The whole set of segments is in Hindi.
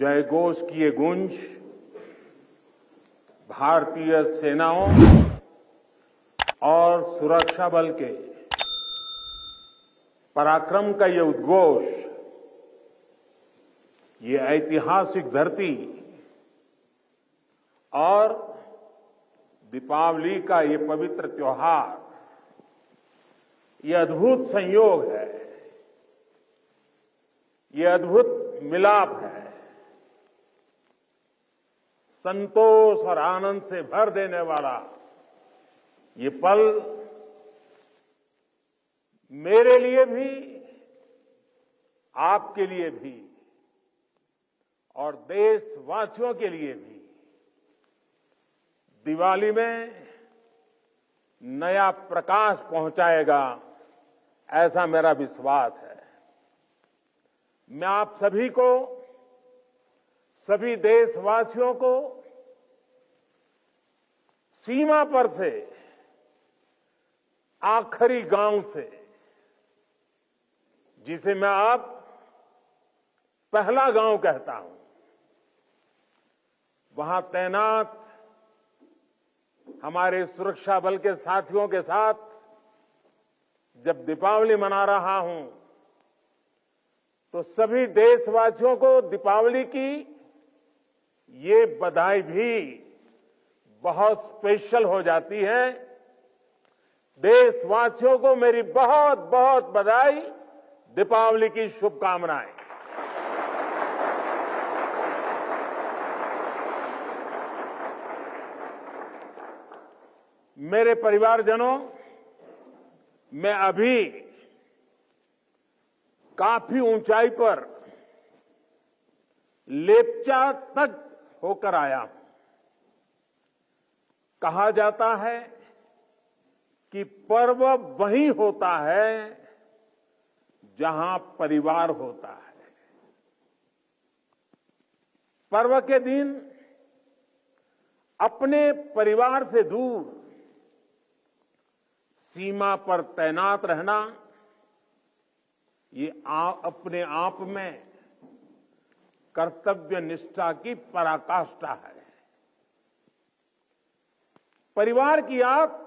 जयघोष की ये गूंज भारतीय सेनाओं और सुरक्षा बल के पराक्रम का ये उद्घोष, ये ऐतिहासिक धरती और दीपावली का ये पवित्र त्योहार, ये अद्भुत संयोग है, ये अद्भुत मिलाप है, संतोष और आनंद से भर देने वाला ये पल मेरे लिए भी, आपके लिए भी और देशवासियों के लिए भी दिवाली में नया प्रकाश पहुंचाएगा, ऐसा मेरा विश्वास है। मैं आप सभी को, सभी देशवासियों को सीमा पर से, आखिरी गांव से, जिसे मैं अब पहला गांव कहता हूं, वहां तैनात हमारे सुरक्षा बल के साथियों के साथ जब दीपावली मना रहा हूं, तो सभी देशवासियों को दीपावली की ये बधाई भी बहुत स्पेशल हो जाती है। देशवासियों को मेरी बहुत बहुत बधाई, दीपावली की शुभकामनाएं। मेरे परिवारजनों, मैं अभी काफी ऊंचाई पर लेप्चा तक होकर आया हूं। कहा जाता है कि पर्व वहीं होता है जहां परिवार होता है। पर्व के दिन अपने परिवार से दूर सीमा पर तैनात रहना, ये अपने आप में कर्तव्य निष्ठा की पराकाष्ठा है। परिवार की याद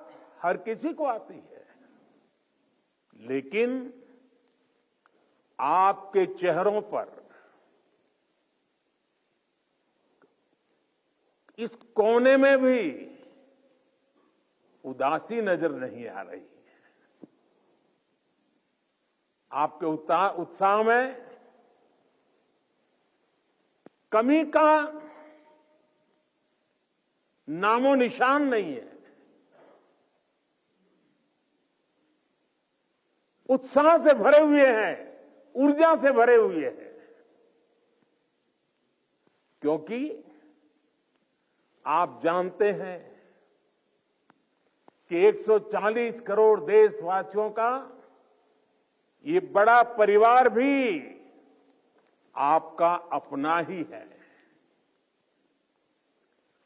हर किसी को आती है, लेकिन आपके चेहरों पर इस कोने में भी उदासी नजर नहीं आ रही है। आपके उत्साह में कमी का नामो निशान नहीं है। उत्साह से भरे हुए हैं, ऊर्जा से भरे हुए हैं, क्योंकि आप जानते हैं कि 140 करोड़ देशवासियों का ये बड़ा परिवार भी आपका अपना ही है।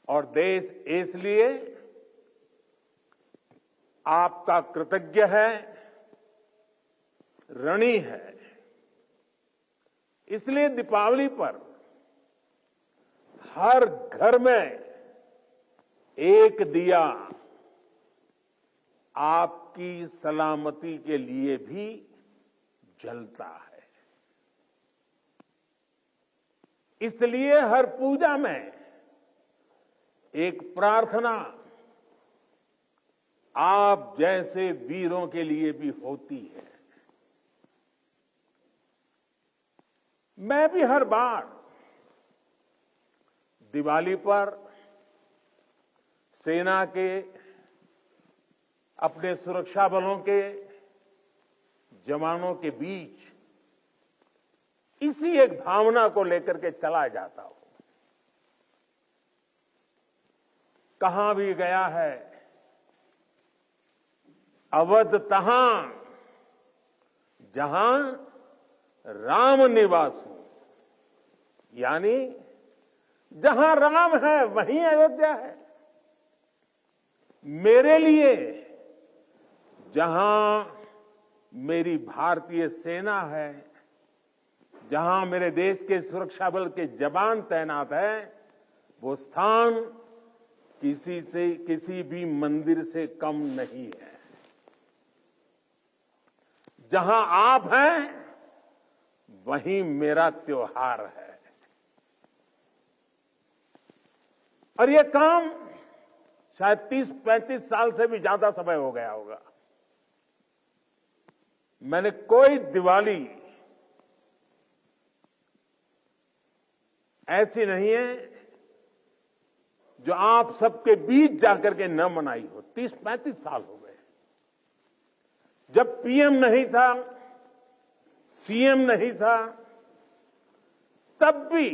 और देश इसलिए आपका कृतज्ञ है, ऋणी है। इसलिए दीपावली पर हर घर में एक दिया आपकी सलामती के लिए भी जलता है। इसलिए हर पूजा में एक प्रार्थना आप जैसे वीरों के लिए भी होती है। मैं भी हर बार दिवाली पर सेना के, अपने सुरक्षा बलों के जवानों के बीच इसी एक भावना को लेकर के चला जाता हूं। कहां भी गया है, अवध तहां जहां राम निवासु, यानी जहां राम है वहीं अयोध्या है। मेरे लिए जहां मेरी भारतीय सेना है, जहां मेरे देश के सुरक्षा बल के जवान तैनात हैं, वो स्थान किसी भी मंदिर से कम नहीं है। जहां आप हैं, वहीं मेरा त्योहार है। और ये काम शायद 30-35 साल से भी ज्यादा समय हो गया होगा। मैंने कोई दिवाली ऐसी नहीं है जो आप सबके बीच जाकर के न मनाई हो। 30-35 साल हो गए। जब पीएम नहीं था, सीएम नहीं था, तब भी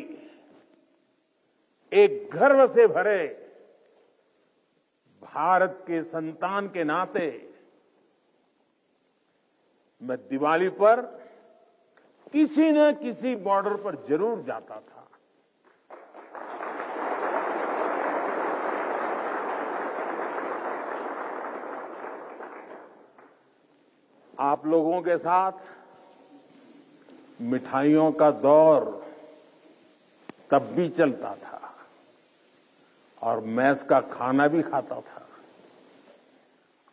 एक गर्व से भरे भारत के संतान के नाते मैं दिवाली पर किसी न किसी बॉर्डर पर जरूर जाता था। आप लोगों के साथ मिठाइयों का दौर तब भी चलता था और मैस का खाना भी खाता था।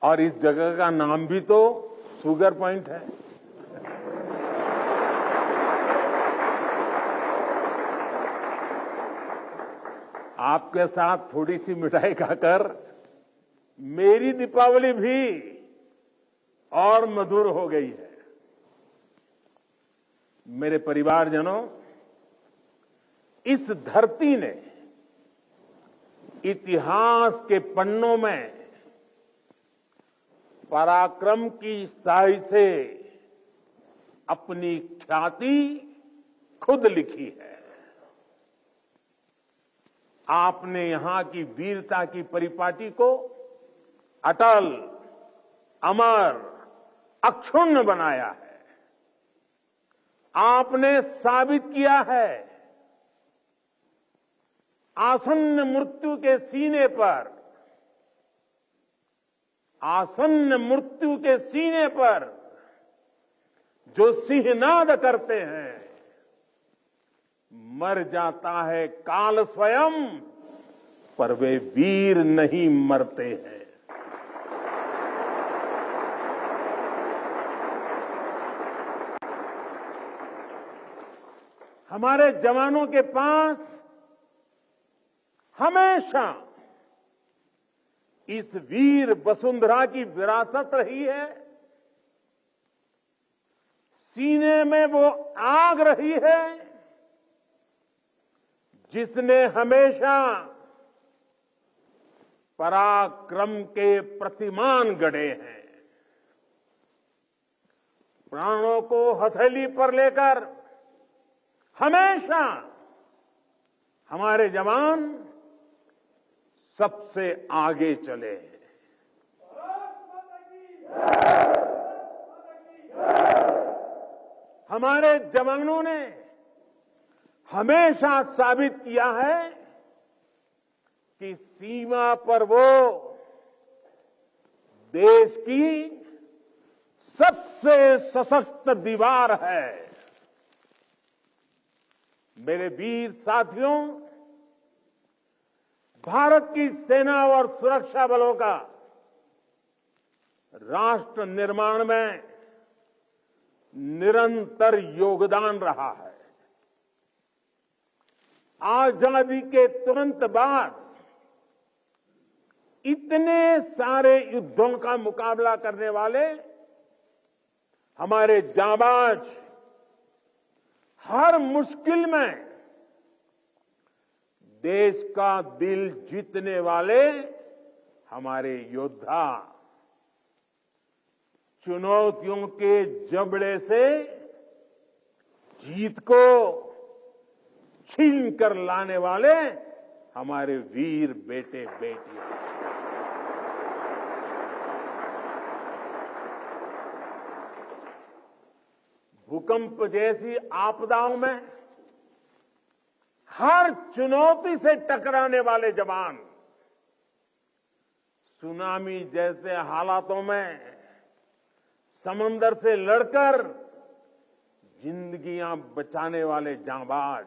और इस जगह का नाम भी तो शुगर पॉइंट है। आपके साथ थोड़ी सी मिठाई खाकर मेरी दीपावली भी और मधुर हो गई है। मेरे परिवारजनों, इस धरती ने इतिहास के पन्नों में पराक्रम की स्याही से अपनी ख्याति खुद लिखी है। आपने यहां की वीरता की परिपाटी को अटल, अमर, अक्षुण्ण बनाया है। आपने साबित किया है आसन्न मृत्यु के सीने पर, आसन्न मृत्यु के सीने पर जो सिंहनाद करते हैं, मर जाता है काल स्वयं, पर वे वीर नहीं मरते हैं। हमारे जवानों के पास हमेशा इस वीर वसुंधरा की विरासत रही है। सीने में वो आग रही है जिसने हमेशा पराक्रम के प्रतिमान गढ़े हैं। प्राणों को हथेली पर लेकर हमेशा हमारे जवान सबसे आगे चले हैं। हमारे जवानों ने हमेशा साबित किया है कि सीमा पर वो देश की सबसे सशक्त दीवार है। मेरे वीर साथियों, भारत की सेना और सुरक्षा बलों का राष्ट्र निर्माण में निरंतर योगदान रहा है। आजादी के तुरंत बाद इतने सारे युद्धों का मुकाबला करने वाले हमारे जांबाज, हर मुश्किल में देश का दिल जीतने वाले हमारे योद्धा चुनौतियों के जबड़े से जीत को छीन कर लाने वाले हमारे वीर बेटे बेटियां। भूकंप जैसी आपदाओं में हर चुनौती से टकराने वाले जवान सुनामी जैसे हालातों में समंदर से लड़कर जिंदगियां बचाने वाले जांबाज,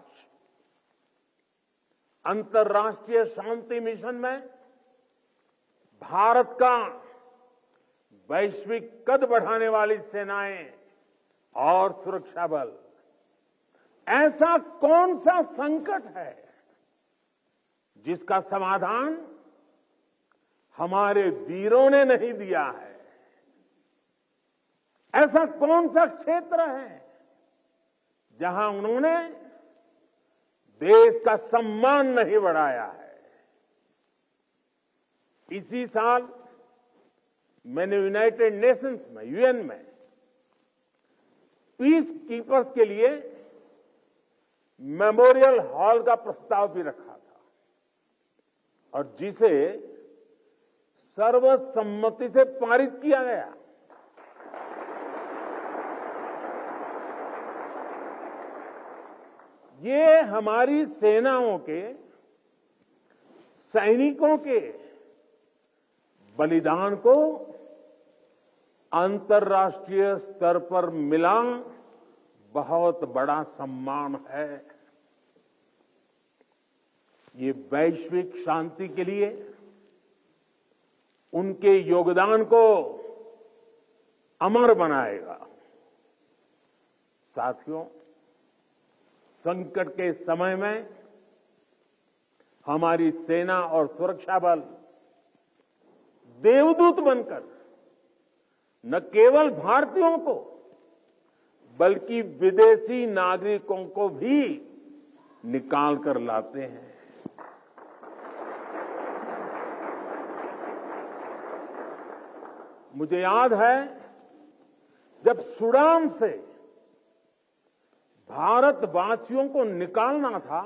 अंतर्राष्ट्रीय शांति मिशन में भारत का वैश्विक कद बढ़ाने वाली सेनाएं और सुरक्षा बल, ऐसा कौन सा संकट है जिसका समाधान हमारे वीरों ने नहीं दिया है? ऐसा कौन सा क्षेत्र है जहां उन्होंने देश का सम्मान नहीं बढ़ाया है? इसी साल मैंने यूनाइटेड नेशंस में, यूएन में पीस कीपर्स के लिए मेमोरियल हॉल का प्रस्ताव भी रखा था और जिसे सर्वसम्मति से पारित किया गया। ये हमारी सेनाओं के, सैनिकों के बलिदान को अंतर्राष्ट्रीय स्तर पर मिला बहुत बड़ा सम्मान है। ये वैश्विक शांति के लिए उनके योगदान को अमर बनाएगा। साथियों, संकट के समय में हमारी सेना और सुरक्षा बल देवदूत बनकर न केवल भारतीयों को बल्कि विदेशी नागरिकों को भी निकाल कर लाते हैं। मुझे याद है जब सूडान से भारतवासियों को निकालना था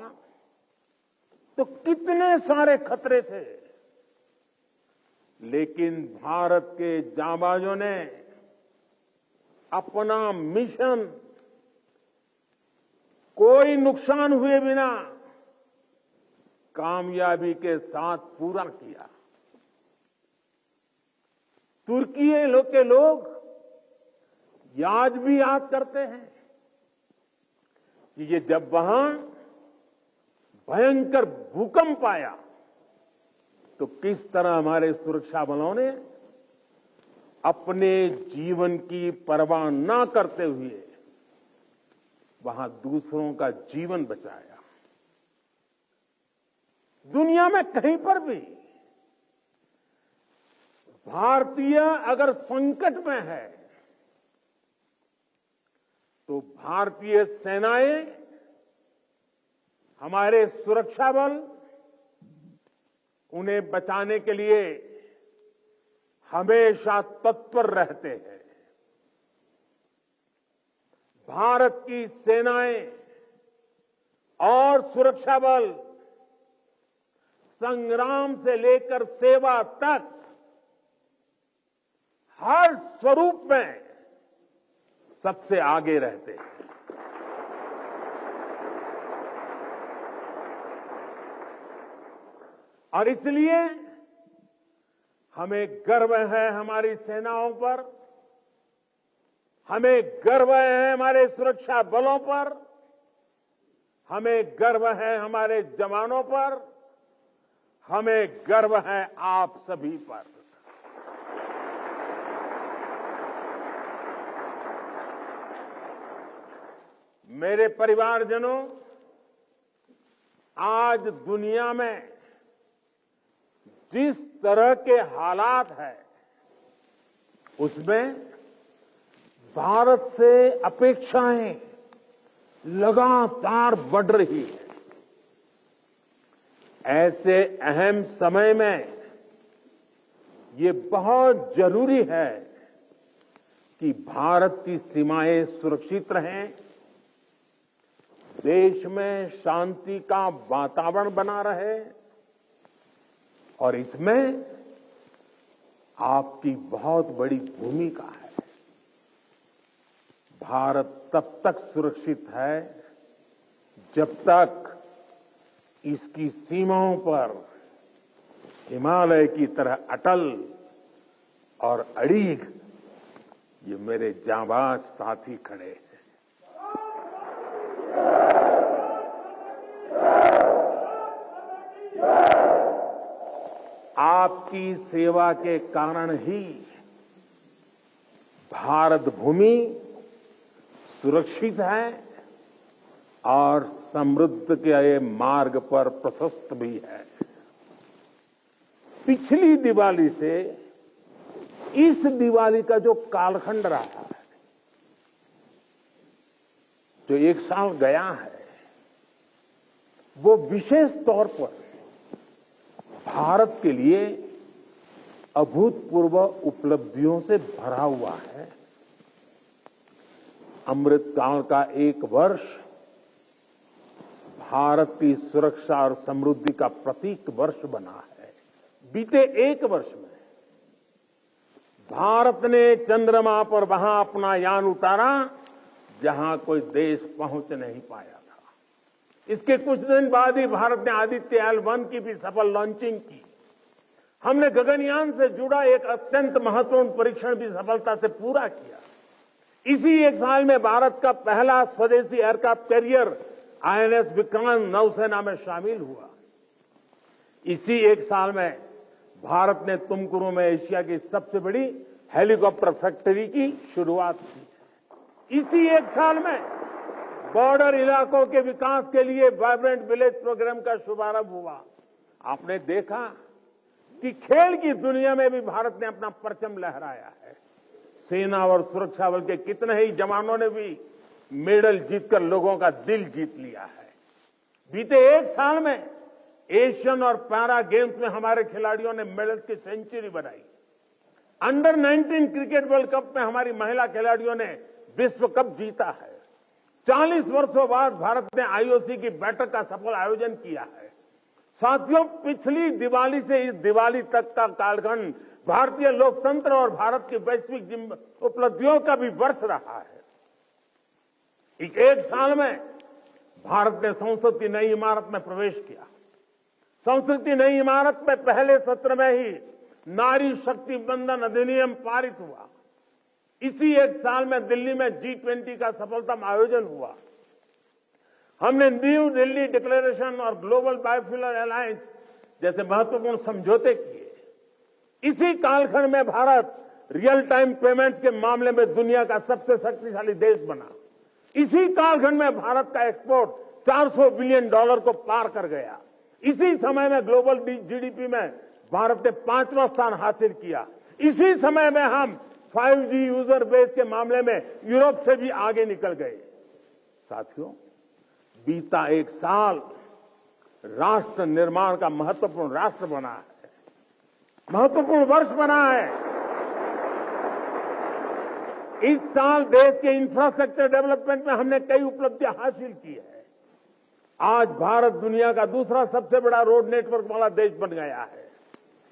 तो कितने सारे खतरे थे, लेकिन भारत के जांबाजों ने अपना मिशन कोई नुकसान हुए बिना कामयाबी के साथ पूरा किया। तुर्की के लोग आज भी याद करते हैं कि ये जब वहां भयंकर भूकंप आया तो किस तरह हमारे सुरक्षा बलों ने अपने जीवन की परवाह न करते हुए वहां दूसरों का जीवन बचाया। दुनिया में कहीं पर भी भारतीय अगर संकट में है तो भारतीय सेनाएं, हमारे सुरक्षा बल उन्हें बचाने के लिए हमेशा तत्पर रहते हैं। भारत की सेनाएं और सुरक्षा बल संग्राम से लेकर सेवा तक हर स्वरूप में सबसे आगे रहते हैं। और इसलिए हमें गर्व है हमारी सेनाओं पर, हमें गर्व है हमारे सुरक्षा बलों पर, हमें गर्व है हमारे जवानों पर, हमें गर्व है आप सभी पर। मेरे परिवारजनों, आज दुनिया में जिस तरह के हालात हैं उसमें भारत से अपेक्षाएं लगातार बढ़ रही है। ऐसे अहम समय में ये बहुत जरूरी है कि भारत की सीमाएं सुरक्षित रहें, देश में शांति का वातावरण बना रहे और इसमें आपकी बहुत बड़ी भूमिका है। भारत तब तक सुरक्षित है जब तक इसकी सीमाओं पर हिमालय की तरह अटल और अड़ीग ये मेरे जांबाज साथी खड़े हैं। आपकी सेवा के कारण ही भारत भूमि सुरक्षित है और समृद्ध के मार्ग पर प्रशस्त भी है। पिछली दिवाली से इस दिवाली का जो कालखंड रहा है, जो एक साल गया है, वो विशेष तौर पर भारत के लिए अभूतपूर्व उपलब्धियों से भरा हुआ है। अमृतकाल का एक वर्ष भारत की सुरक्षा और समृद्धि का प्रतीक वर्ष बना है। बीते एक वर्ष में भारत ने चंद्रमा पर वहां अपना यान उतारा जहां कोई देश पहुंच नहीं पाया था। इसके कुछ दिन बाद ही भारत ने आदित्य L1 की भी सफल लॉन्चिंग की। हमने गगनयान से जुड़ा एक अत्यंत महत्वपूर्ण परीक्षण भी सफलता से पूरा किया। इसी एक साल में भारत का पहला स्वदेशी एयरक्राफ्ट कैरियर INS विक्रांत नौसेना में शामिल हुआ। इसी एक साल में भारत ने तुमकुरू में एशिया की सबसे बड़ी हेलीकॉप्टर फैक्ट्री की शुरुआत की। इसी एक साल में बॉर्डर इलाकों के विकास के लिए वाइब्रेंट विलेज प्रोग्राम का शुभारंभ हुआ। आपने देखा कि खेल की दुनिया में भी भारत ने अपना परचम लहराया है। सेना और सुरक्षा बल के कितने ही जवानों ने भी मेडल जीतकर लोगों का दिल जीत लिया है। बीते एक साल में एशियन और पैरा गेम्स में हमारे खिलाड़ियों ने मेडल की सेंचुरी बनाई। अंडर 19 क्रिकेट वर्ल्ड कप में हमारी महिला खिलाड़ियों ने विश्व कप जीता है। 40 वर्षों बाद भारत ने IOC की बैठक का सफल आयोजन किया है। साथियों, पिछली दिवाली से इस दिवाली तक का कालखंड भारतीय लोकतंत्र और भारत की वैश्विक उपलब्धियों का भी वर्ष रहा है। एक साल में भारत ने संसद की नई इमारत में प्रवेश किया। संसद की नई इमारत में पहले सत्र में ही नारी शक्ति बंधन अधिनियम पारित हुआ। इसी एक साल में दिल्ली में G20 का सफलतम आयोजन हुआ। हमने न्यू दिल्ली डिक्लेरेशन और ग्लोबल बायोफ्यूल अलायंस जैसे महत्वपूर्ण समझौते किए। इसी कालखंड में भारत रियल टाइम पेमेंट के मामले में दुनिया का सबसे शक्तिशाली देश बना। इसी कालखंड में भारत का एक्सपोर्ट $400 बिलियन को पार कर गया। इसी समय में ग्लोबल GDP में भारत ने 5वां स्थान हासिल किया। इसी समय में हम 5G यूजर बेस के मामले में यूरोप से भी आगे निकल गए। साथियों, बीता एक साल राष्ट्र निर्माण का महत्वपूर्ण राष्ट्र बना है, महत्वपूर्ण वर्ष बना है। इस साल देश के इंफ्रास्ट्रक्चर डेवलपमेंट में हमने कई उपलब्धियां हासिल की है। आज भारत दुनिया का दूसरा सबसे बड़ा रोड नेटवर्क वाला देश बन गया है।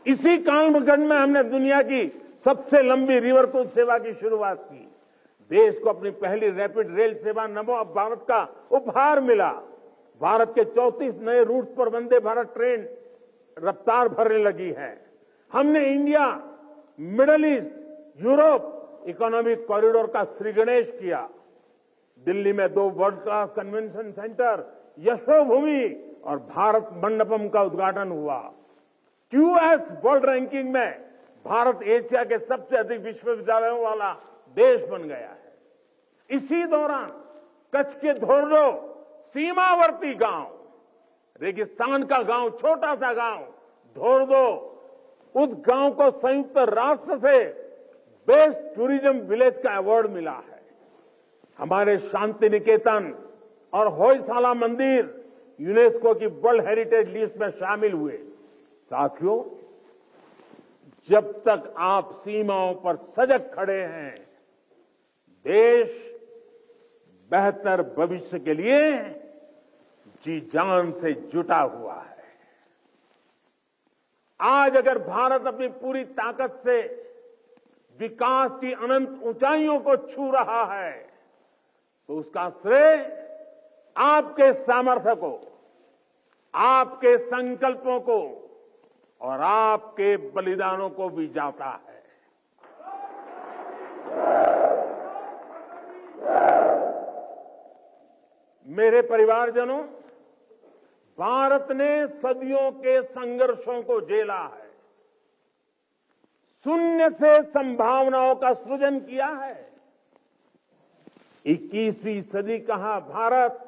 इसी कालखंड में हमने दुनिया की सबसे लंबी रिवर क्रूज सेवा की शुरुआत की। देश को अपनी पहली रैपिड रेल सेवा नमो भारत का उपहार मिला। भारत के 34 नए रूट पर वंदे भारत ट्रेन रफ्तार भरने लगी है। हमने India, middle east, Europe economic corridor का श्रीगणेश किया। दिल्ली में 2 world class convention centre, Yashobhoomi और भारत मंडपम का उद्घाटन हुआ। QS वर्ल्ड रैंकिंग में भारत एशिया के सबसे अधिक विश्वविद्यालयों वाला देश बन गया है। इसी दौरान कच्छ के धोर्डो सीमावर्ती गांव, रेगिस्तान का गांव, छोटा सा गांव धोर्डो, उस गांव को संयुक्त राष्ट्र से बेस्ट टूरिज्म विलेज का अवार्ड मिला है। हमारे शांति निकेतन और होयसाला मंदिर यूनेस्को की वर्ल्ड हेरिटेज लिस्ट में शामिल हुए। साथियों, जब तक आप सीमाओं पर सजग खड़े हैं, देश बेहतर भविष्य के लिए जी जान से जुटा हुआ है। आज अगर भारत अपनी पूरी ताकत से विकास की अनंत ऊंचाइयों को छू रहा है, तो उसका श्रेय आपके सामर्थ्य को, आपके संकल्पों को, और आपके बलिदानों को भी जाता है। मेरे परिवारजनों, भारत ने सदियों के संघर्षों को झेला है, शून्य से संभावनाओं का सृजन किया है। 21वीं सदी का भारत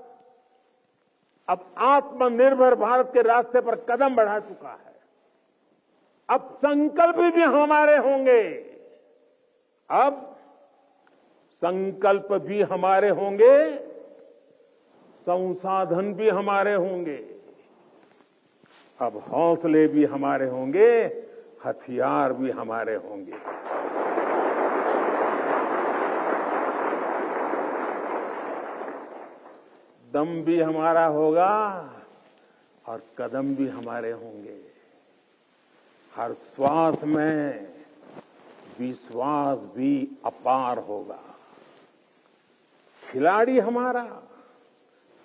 अब आत्मनिर्भर भारत के रास्ते पर कदम बढ़ा चुका है। अब संकल्प भी हमारे होंगे, अब संकल्प भी हमारे होंगे, संसाधन भी हमारे होंगे, अब हौसले भी हमारे होंगे, हथियार भी हमारे होंगे। दम भी हमारा होगा और कदम भी हमारे होंगे। हर श्वास में विश्वास भी अपार होगा। खिलाड़ी हमारा,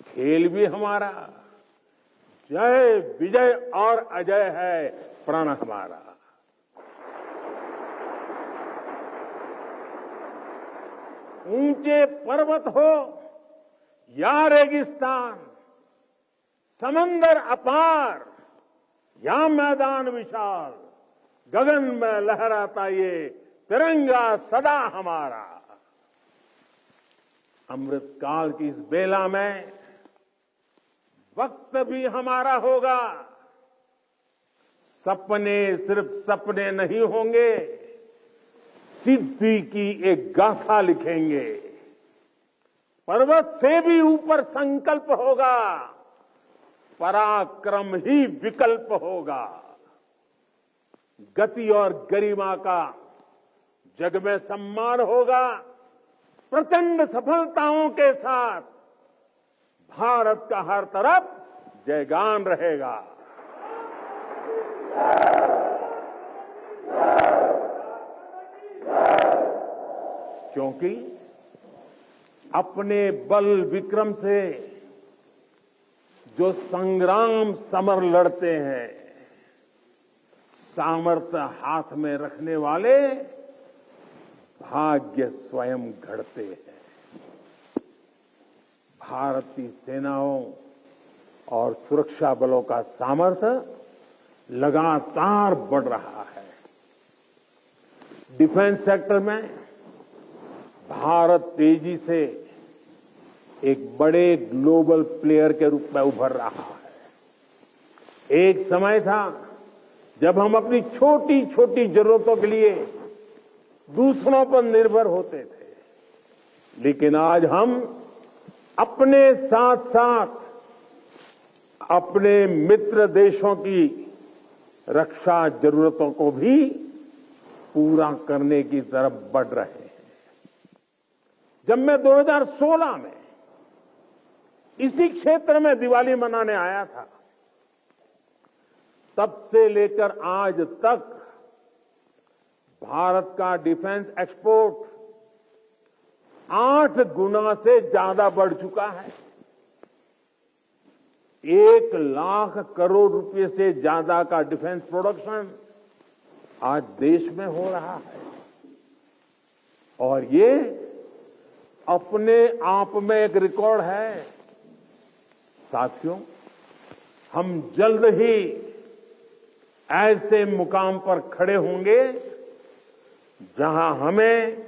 खेल भी हमारा, जय विजय और अजय है प्रण हमारा। ऊंचे पर्वत हो या रेगिस्तान, समंदर अपार या मैदान विशाल, गगन में लहराता ये तिरंगा सदा हमारा। अमृतकाल की इस बेला में वक्त भी हमारा होगा। सपने सिर्फ सपने नहीं होंगे, सिद्धि की एक गाथा लिखेंगे। पर्वत से भी ऊपर संकल्प होगा, पराक्रम ही विकल्प होगा। गति और गरिमा का जग में सम्मान होगा। प्रचंड सफलताओं के साथ भारत का हर तरफ जयगान रहेगा। क्योंकि अपने बल विक्रम से जो संग्राम समर लड़ते हैं, सामर्थ्य हाथ में रखने वाले भाग्य स्वयं घड़ते हैं। भारत की सेनाओं और सुरक्षा बलों का सामर्थ्य लगातार बढ़ रहा है। डिफेंस सेक्टर में भारत तेजी से एक बड़े ग्लोबल प्लेयर के रूप में उभर रहा है। एक समय था जब हम अपनी छोटी छोटी जरूरतों के लिए दूसरों पर निर्भर होते थे, लेकिन आज हम अपने साथ साथ अपने मित्र देशों की रक्षा जरूरतों को भी पूरा करने की तरफ बढ़ रहे हैं। जब मैं 2016 में इसी क्षेत्र में दिवाली मनाने आया था, तब से लेकर आज तक भारत का डिफेंस एक्सपोर्ट 8 गुना से ज्यादा बढ़ चुका है। 1 लाख करोड़ रुपए से ज्यादा का डिफेंस प्रोडक्शन आज देश में हो रहा है। और ये अपने आप में एक रिकॉर्ड है। साथियों, हम जल्द ही ऐसे मुकाम पर खड़े होंगे जहां हमें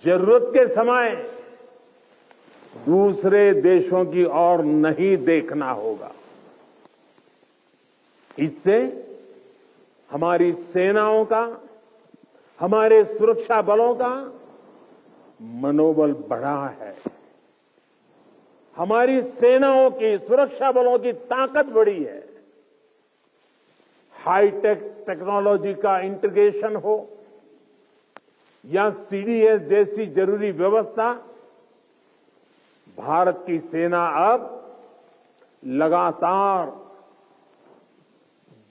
जरूरत के समय दूसरे देशों की ओर नहीं देखना होगा। इससे हमारी सेनाओं का, हमारे सुरक्षा बलों का मनोबल बढ़ा है। हमारी सेनाओं की, सुरक्षा बलों की ताकत बढ़ी है। हाईटेक टेक्नोलॉजी का इंटीग्रेशन हो या सीडीएस जैसी जरूरी व्यवस्था, भारत की सेना अब लगातार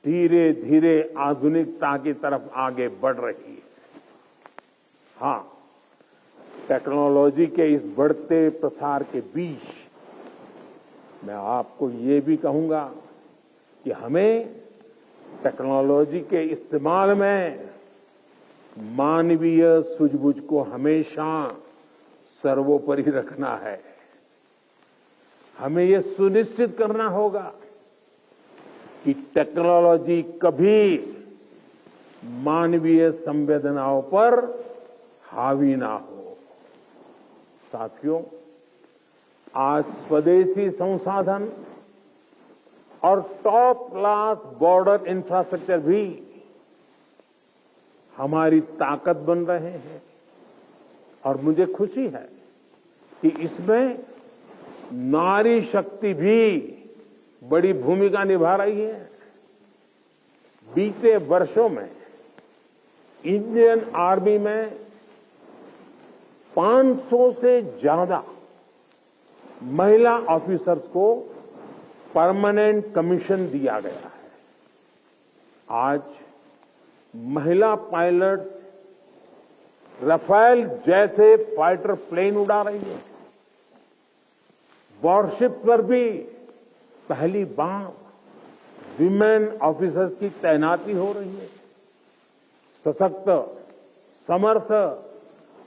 धीरे धीरे आधुनिकता की तरफ आगे बढ़ रही है। हां, टेक्नोलॉजी के इस बढ़ते प्रसार के बीच मैं आपको ये भी कहूंगा कि हमें टेक्नोलॉजी के इस्तेमाल में मानवीय सूझबूझ को हमेशा सर्वोपरि रखना है। हमें यह सुनिश्चित करना होगा कि टेक्नोलॉजी कभी मानवीय संवेदनाओं पर हावी ना हो। साथियों, आज स्वदेशी संसाधन और टॉप क्लास बॉर्डर इंफ्रास्ट्रक्चर भी हमारी ताकत बन रहे हैं और मुझे खुशी है कि इसमें नारी शक्ति भी बड़ी भूमिका निभा रही है। बीते वर्षों में इंडियन आर्मी में 500 से ज्यादा महिला ऑफिसर्स को परमानेंट कमीशन दिया गया है। आज महिला पायलट राफेल जैसे फाइटर प्लेन उड़ा रही है। वॉरशिप पर भी पहली बार विमेन ऑफिसर्स की तैनाती हो रही है। सशक्त, समर्थ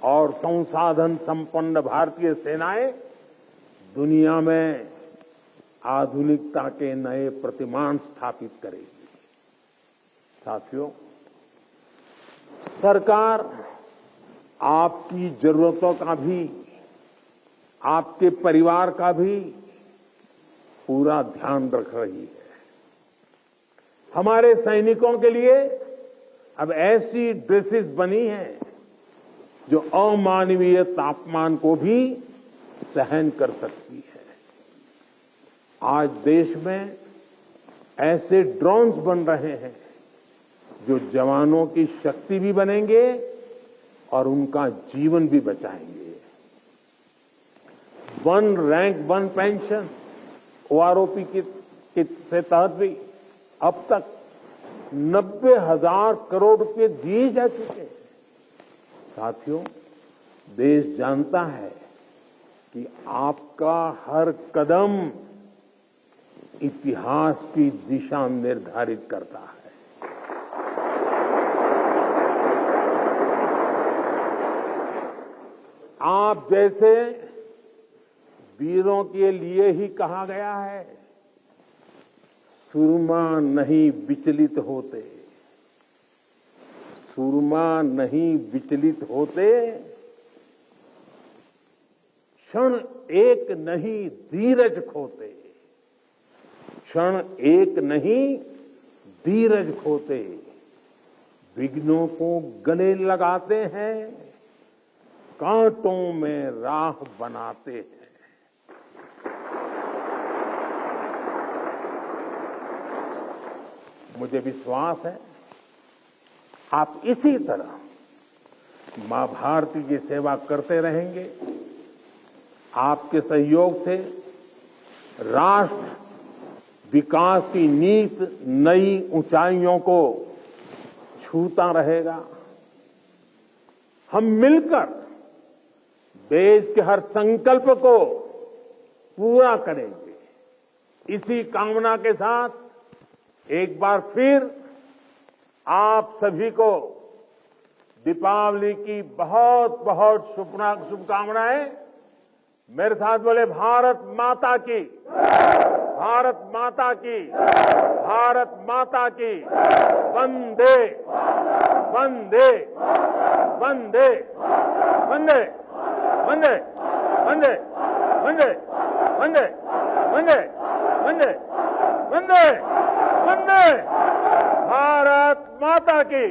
और संसाधन संपन्न भारतीय सेनाएं दुनिया में आधुनिकता के नए प्रतिमान स्थापित करेगी। साथियों, सरकार आपकी जरूरतों का भी, आपके परिवार का भी पूरा ध्यान रख रही है। हमारे सैनिकों के लिए अब ऐसी ड्रेसेस बनी हैं जो अमानवीय तापमान को भी सहन कर सकती है। आज देश में ऐसे ड्रोन्स बन रहे हैं जो जवानों की शक्ति भी बनेंगे और उनका जीवन भी बचाएंगे। One rank one pension OROP के तहत भी अब तक 90,000 करोड़ रुपए दिए जा चुके हैं। साथियों, देश जानता है कि आपका हर कदम इतिहास की दिशा निर्धारित करता है। आप जैसे वीरों के लिए ही कहा गया है, सूरमा नहीं विचलित होते, सूरमा नहीं विचलित होते, क्षण एक नहीं धीरज खोते, क्षण एक नहीं धीरज खोते, विघ्नों को गले लगाते हैं, कांटों में राह बनाते हैं। मुझे विश्वास है आप इसी तरह मां भारती की सेवा करते रहेंगे। आपके सहयोग से राष्ट्र विकास की नीत नई ऊंचाइयों को छूता रहेगा। हम मिलकर देश के हर संकल्प को पूरा करेंगे। इसी कामना के साथ एक बार फिर आप सभी को दीपावली की बहुत बहुत शुभकामनाएं। मेरे साथ बोले भारत माता की, भारत माता की, भारत माता की। वंदे वंदे वंदे वंदे वंदे वंदे वंदे वंदे वंदे वंदे वंदे वंदे भारत माता की।